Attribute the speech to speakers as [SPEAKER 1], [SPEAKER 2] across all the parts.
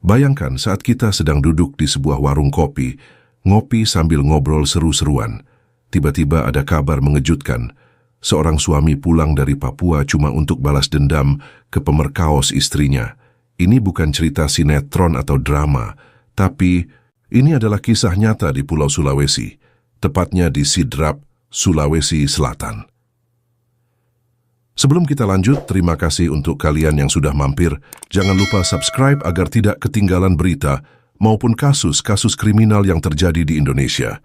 [SPEAKER 1] Bayangkan saat kita sedang duduk di sebuah warung kopi, ngopi sambil ngobrol seru-seruan. Tiba-tiba ada kabar mengejutkan. Seorang suami pulang dari Papua cuma untuk balas dendam ke pemerkaos istrinya. Ini bukan cerita sinetron atau drama, tapi ini adalah kisah nyata di Pulau Sulawesi, tepatnya di Sidrap, Sulawesi Selatan. Sebelum kita lanjut, terima kasih untuk kalian yang sudah mampir. Jangan lupa subscribe agar tidak ketinggalan berita maupun kasus-kasus kriminal yang terjadi di Indonesia.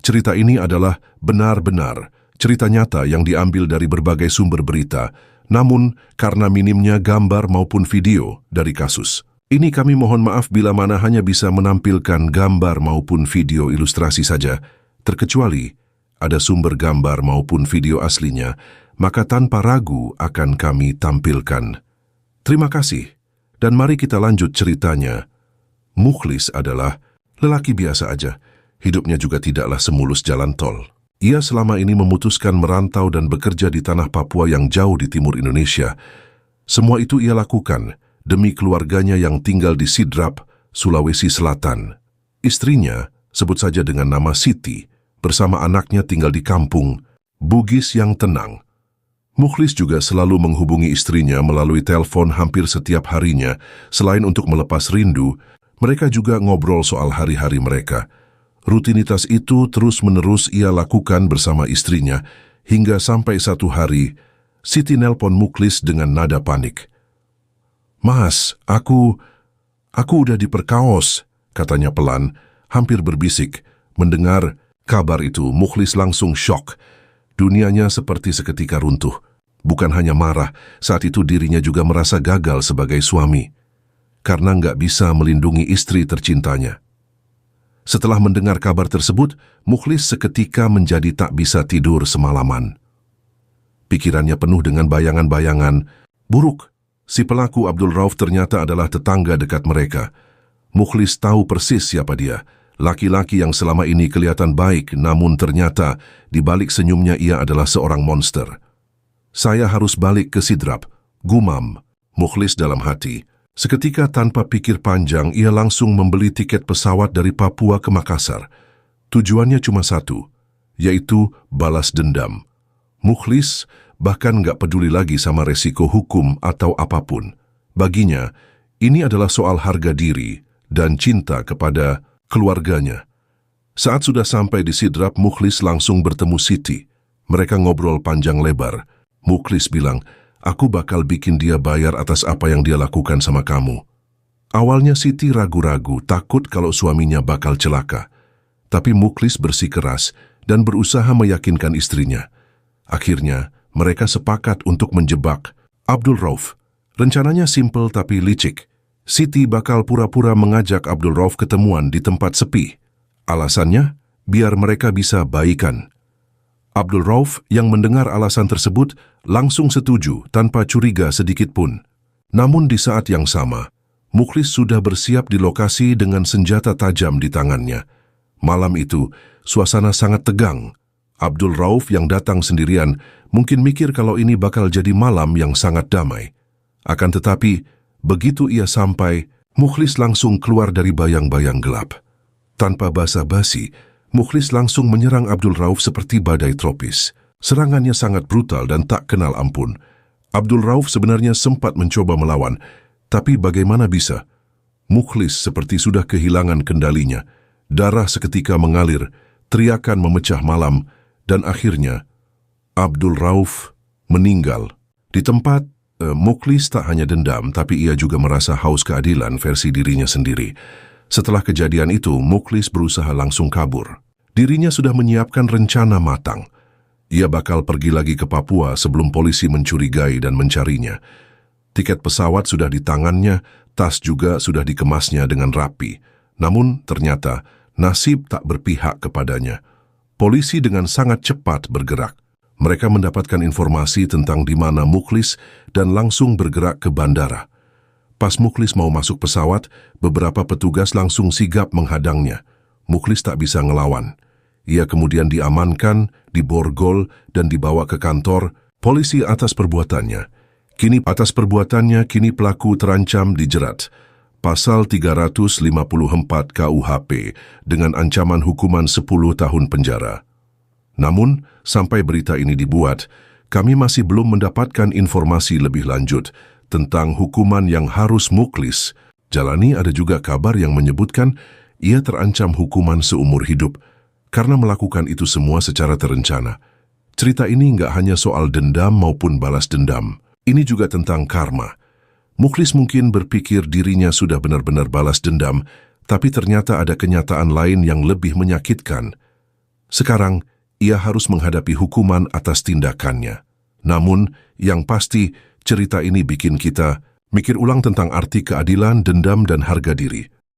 [SPEAKER 1] Cerita ini adalah benar-benar cerita nyata yang diambil dari berbagai sumber berita, namun karena minimnya gambar maupun video dari kasus. Ini kami mohon maaf bila mana hanya bisa menampilkan gambar maupun video ilustrasi saja, terkecuali ada sumber gambar maupun video aslinya, maka tanpa ragu akan kami tampilkan. Terima kasih, dan mari kita lanjut ceritanya. Mukhlis adalah lelaki biasa aja. Hidupnya juga tidaklah semulus jalan tol. Ia selama ini memutuskan merantau dan bekerja di tanah Papua yang jauh di timur Indonesia. Semua itu ia lakukan demi keluarganya yang tinggal di Sidrap, Sulawesi Selatan. Istrinya, sebut saja dengan nama Siti, bersama anaknya tinggal di kampung Bugis yang tenang. Mukhlis juga selalu menghubungi istrinya melalui telepon hampir setiap harinya. Selain untuk melepas rindu, mereka juga ngobrol soal hari-hari mereka. Rutinitas itu terus-menerus ia lakukan bersama istrinya, hingga sampai satu hari, Siti nelpon Mukhlis dengan nada panik. "Mas, aku udah diperkaos," katanya pelan, hampir berbisik. Mendengar kabar itu, Mukhlis langsung syok. Dunianya seperti seketika runtuh. Bukan hanya marah, saat itu dirinya juga merasa gagal sebagai suami, karena nggak bisa melindungi istri tercintanya. Setelah mendengar kabar tersebut, Mukhlis seketika menjadi tak bisa tidur semalaman. Pikirannya penuh dengan bayangan-bayangan buruk. Si pelaku Abdul Rauf ternyata adalah tetangga dekat mereka. Mukhlis tahu persis siapa dia. Laki-laki yang selama ini kelihatan baik, namun ternyata di balik senyumnya ia adalah seorang monster. "Saya harus balik ke Sidrap," gumam Mukhlis dalam hati. Seketika tanpa pikir panjang, ia langsung membeli tiket pesawat dari Papua ke Makassar. Tujuannya cuma satu, yaitu balas dendam. Mukhlis bahkan nggak peduli lagi sama resiko hukum atau apapun. Baginya, ini adalah soal harga diri dan cinta kepada keluarganya. Saat sudah sampai di Sidrap, Mukhlis langsung bertemu Siti. Mereka ngobrol panjang lebar. Mukhlis bilang, "Aku bakal bikin dia bayar atas apa yang dia lakukan sama kamu." Awalnya Siti ragu-ragu, takut kalau suaminya bakal celaka. Tapi Mukhlis bersikeras dan berusaha meyakinkan istrinya. Akhirnya, mereka sepakat untuk menjebak Abdul Rauf. Rencananya simpel tapi licik. Siti bakal pura-pura mengajak Abdul Rauf ketemuan di tempat sepi. Alasannya, biar mereka bisa baikan. Abdul Rauf yang mendengar alasan tersebut langsung setuju tanpa curiga sedikit pun. Namun di saat yang sama, Mukhlis sudah bersiap di lokasi dengan senjata tajam di tangannya. Malam itu, suasana sangat tegang. Abdul Rauf yang datang sendirian mungkin mikir kalau ini bakal jadi malam yang sangat damai. Akan tetapi, begitu ia sampai, Mukhlis langsung keluar dari bayang-bayang gelap. Tanpa basa-basi, Mukhlis langsung menyerang Abdul Rauf seperti badai tropis. Serangannya sangat brutal dan tak kenal ampun. Abdul Rauf sebenarnya sempat mencoba melawan, tapi bagaimana bisa? Mukhlis seperti sudah kehilangan kendalinya. Darah seketika mengalir, teriakan memecah malam, dan akhirnya Abdul Rauf meninggal. Di tempat, Mukhlis tak hanya dendam, tapi ia juga merasa haus keadilan versi dirinya sendiri. Setelah kejadian itu, Mukhlis berusaha langsung kabur. Dirinya sudah menyiapkan rencana matang. Ia bakal pergi lagi ke Papua sebelum polisi mencurigai dan mencarinya. Tiket pesawat sudah di tangannya, tas juga sudah dikemasnya dengan rapi. Namun ternyata nasib tak berpihak kepadanya. Polisi dengan sangat cepat bergerak. Mereka mendapatkan informasi tentang di mana Mukhlis dan langsung bergerak ke bandara. Pas Mukhlis mau masuk pesawat, beberapa petugas langsung sigap menghadangnya. Mukhlis tak bisa ngelawan. Ia kemudian diamankan, diborgol, dan dibawa ke kantor polisi atas perbuatannya. Kini pelaku terancam dijerat. Pasal 354 KUHP dengan ancaman hukuman 10 tahun penjara. Namun, sampai berita ini dibuat, kami masih belum mendapatkan informasi lebih lanjut tentang hukuman yang harus Mukhlis jalani. Ada juga kabar yang menyebutkan ia terancam hukuman seumur hidup karena melakukan itu semua secara terencana. Cerita ini nggak hanya soal dendam maupun balas dendam. Ini juga tentang karma. Mukhlis mungkin berpikir dirinya sudah benar-benar balas dendam, tapi ternyata ada kenyataan lain yang lebih menyakitkan. Sekarang, ia harus menghadapi hukuman atas tindakannya. Namun, yang pasti, cerita ini bikin kita mikir ulang tentang arti keadilan, dendam, dan harga diri.